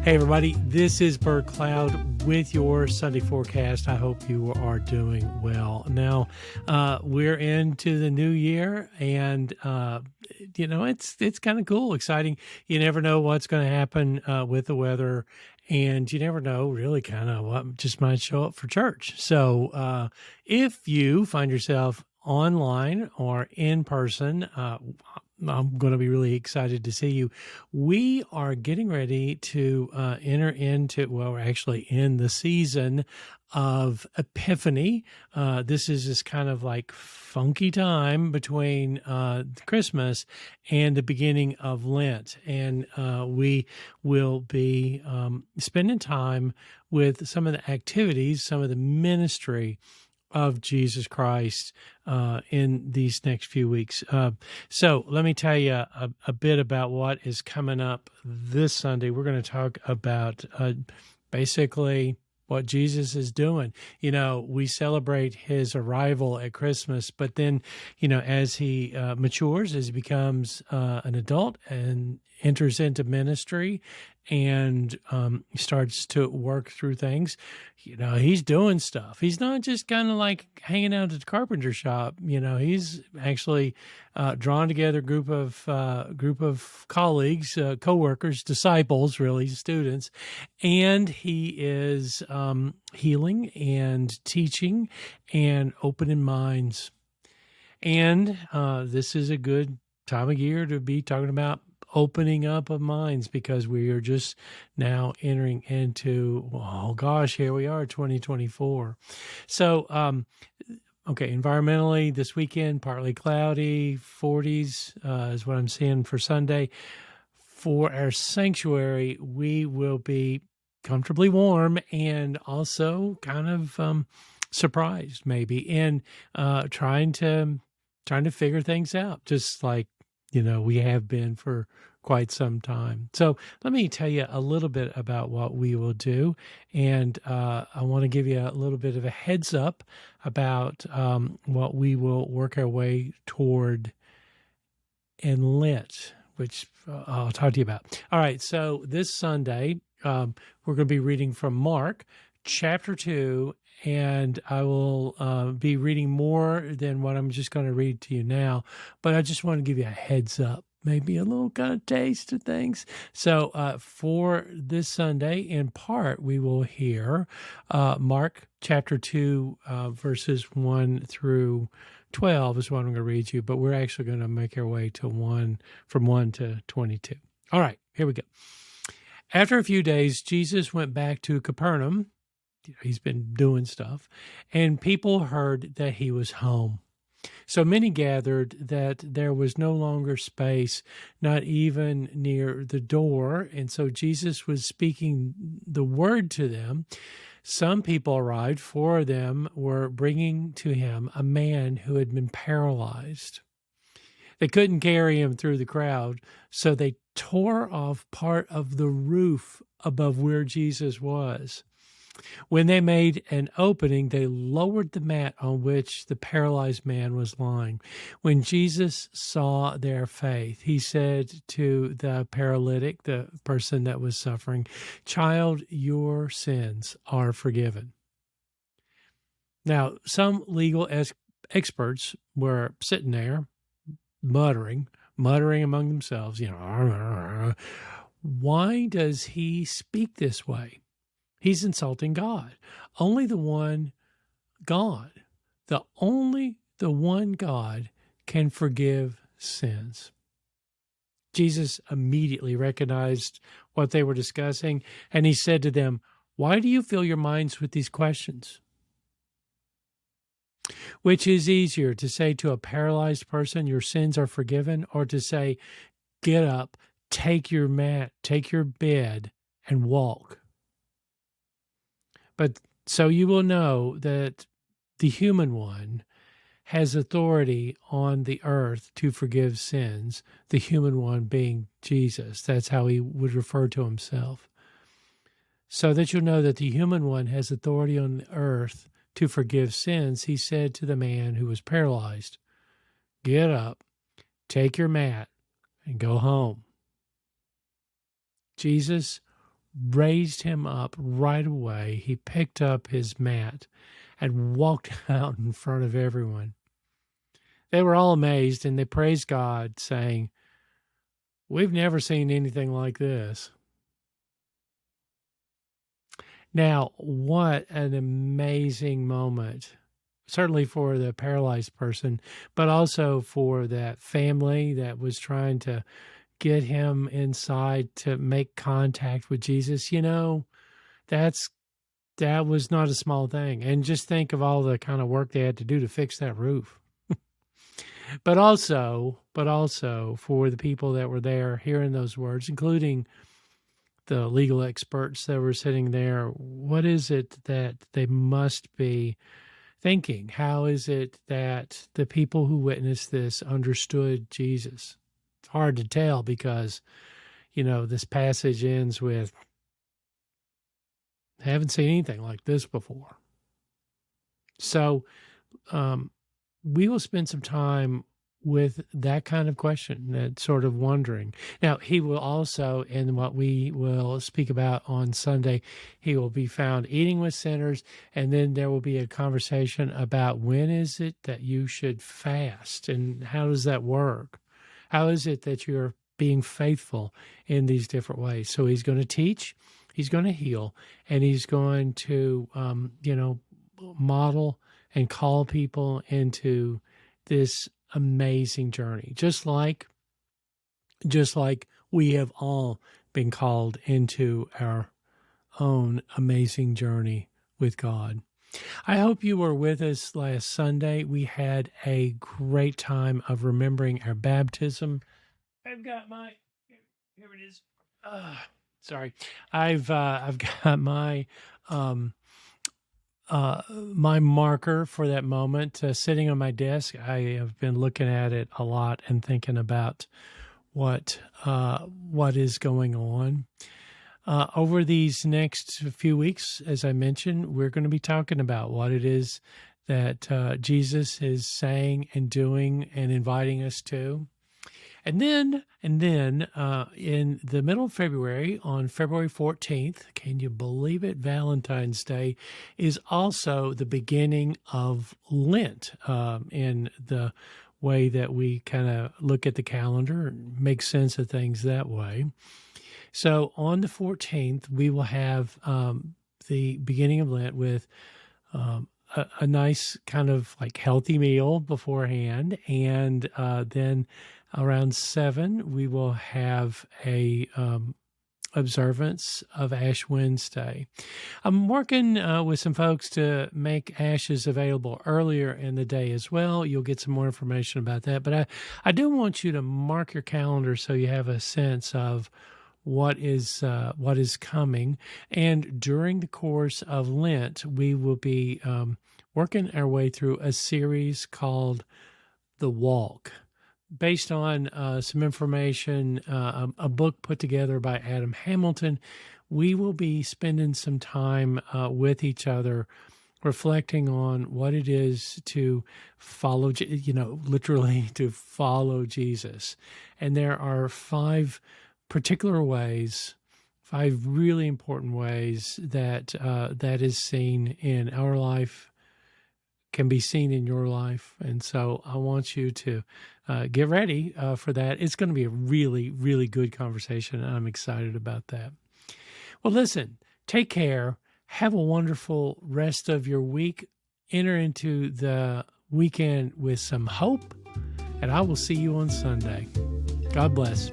Hey, everybody, this is Bert Cloud with your Sunday forecast. I hope you are doing well. Now, we're into the new year, and, it's kind of cool, exciting. You never know what's going to happen with the weather, and you never know really kind of what just might show up for church. So if you find yourself online or in person, I'm going to be really excited to see you. We are getting ready to enter into, well, we're actually in the season of Epiphany. This is this kind of like funky time between Christmas and the beginning of Lent. And we will be spending time with some of the activities, some of the ministry of Jesus Christ in these next few weeks. So let me tell you a bit about what is coming up this Sunday. We're going to talk about basically what Jesus is doing. You know, we celebrate his arrival at Christmas, but then, as he matures, as he becomes an adult and enters into ministry and starts to work through things, he's doing stuff. He's not just kind of like hanging out at the carpenter shop. He's actually drawn together a group of colleagues, co-workers, disciples, really students, and he is healing and teaching and opening minds. And this is a good time of year to be talking about opening up of minds, because we are just now entering into, oh gosh, here we are, 2024. So, environmentally this weekend, partly cloudy, 40s is what I'm seeing for Sunday. For our sanctuary, we will be comfortably warm and also kind of surprised maybe, and trying to figure things out, just like we have been for quite some time. So let me tell you a little bit about what we will do. And I want to give you a little bit of a heads up about what we will work our way toward in Lent, which I'll talk to you about. All right, so this Sunday, we're going to be reading from Mark chapter 2, and I will be reading more than what I'm just going to read to you now, but I just want to give you a heads up, maybe a little kind of taste of things. So for this Sunday, in part, we will hear Mark chapter 2, verses 1 through 12 is what I'm going to read you, but we're actually going to make our way to from 1 to 22. All right, here we go. After a few days, Jesus went back to Capernaum. He's been doing stuff, and people heard that he was home. So many gathered that there was no longer space, not even near the door. And so Jesus was speaking the word to them. Some people arrived. 4 of them were bringing to him a man who had been paralyzed. They couldn't carry him through the crowd, so they tore off part of the roof above where Jesus was. When they made an opening, they lowered the mat on which the paralyzed man was lying. When Jesus saw their faith, he said to the paralytic, the person that was suffering, "Child, your sins are forgiven." Now, some legal experts were sitting there muttering among themselves, why does he speak this way? He's insulting God. Only the one God can forgive sins. Jesus immediately recognized what they were discussing, and he said to them, "Why do you fill your minds with these questions? Which is easier, to say to a paralyzed person, 'Your sins are forgiven,' or to say, 'Get up, take your mat, take your bed, and walk'? But so you will know that the human one has authority on the earth to forgive sins, the human one being Jesus." That's how he would refer to himself. "So that you'll know that the human one has authority on the earth to forgive sins," he said to the man who was paralyzed, "Get up, take your mat, and go home." Jesus raised him up right away. He picked up his mat and walked out in front of everyone. They were all amazed, and they praised God, saying, "We've never seen anything like this." Now, what an amazing moment, certainly for the paralyzed person, but also for that family that was trying to get him inside to make contact with Jesus. That's that was not a small thing. And just think of all the kind of work they had to do to fix that roof. But also for the people that were there hearing those words, including the legal experts that were sitting there, what is it that they must be thinking? How is it that the people who witnessed this understood Jesus? It's hard to tell because, this passage ends with, haven't seen anything like this before. So we will spend some time with that kind of question, that sort of wondering. Now, he will also, in what we will speak about on Sunday, he will be found eating with sinners, and then there will be a conversation about when is it that you should fast, and how does that work? How is it that you're being faithful in these different ways? So he's going to teach, he's going to heal, and he's going to, model and call people into this amazing journey, just like we have all been called into our own amazing journey with God. I hope you were with us last Sunday. We had a great time of remembering our baptism. I've got my here it is. Sorry, I've got my my marker for that moment sitting on my desk. I have been looking at it a lot and thinking about what is going on. Over these next few weeks, as I mentioned, we're going to be talking about what it is that Jesus is saying and doing and inviting us to. And then in the middle of February, on February 14th, can you believe it? Valentine's Day is also the beginning of Lent, in the way that we kind of look at the calendar and make sense of things that way. So on the 14th, we will have the beginning of Lent with a nice kind of like healthy meal beforehand, and then around 7, we will have a observance of Ash Wednesday. I'm working with some folks to make ashes available earlier in the day as well. You'll get some more information about that. But I do want you to mark your calendar so you have a sense of what is coming. And during the course of Lent, we will be working our way through a series called The Walk, based on some information, a book put together by Adam Hamilton. We will be spending some time with each other, reflecting on what it is to follow, literally to follow Jesus. And there are 5 particular ways, 5 really important ways that that is seen in our life, can be seen in your life. And so I want you to get ready for that. It's going to be a really, really good conversation, and I'm excited about that. Well, listen, take care. Have a wonderful rest of your week. Enter into the weekend with some hope, and I will see you on Sunday. God bless.